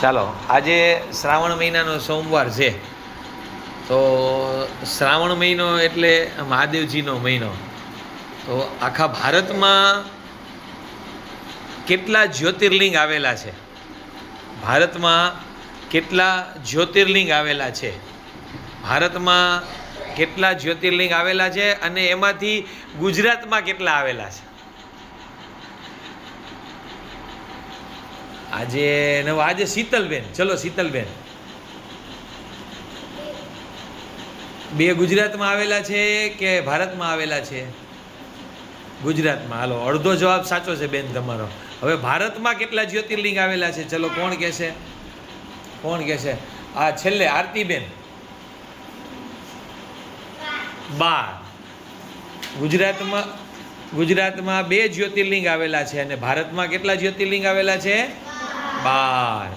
ચાલો, આજે શ્રાવણ મહિનાનો સોમવાર છે. તો શ્રાવણ મહિનો એટલે મહાદેવજીનો મહિનો. તો આખા ભારતમાં કેટલા જ્યોતિર્લિંગ આવેલા છે? ભારતમાં કેટલા જ્યોતિર્લિંગ આવેલા છે? ભારતમાં કેટલા જ્યોતિર્લિંગ આવેલા છે અને એમાંથી ગુજરાતમાં કેટલા આવેલા છે? આજે શીતલબેન, ચલો શીતલબેન, 2 ગુજરાતમાં આવેલા છે કે ભારતમાં આવેલા છે? ગુજરાતમાં. હાલો, અડધો જવાબ સાચો છે બેન તમારો. હવે ભારતમાં કેટલા જ્યોતિર્લિંગ આવેલા છે? ચલો, કોણ કહેશે? કોણ કહેશે? આ છેલ્લે આરતીબેન. 12. ગુજરાતમાં 2 જ્યોતિર્લિંગ આવેલા છે અને ભારતમાં કેટલા જ્યોતિર્લિંગ આવેલા છે? 12.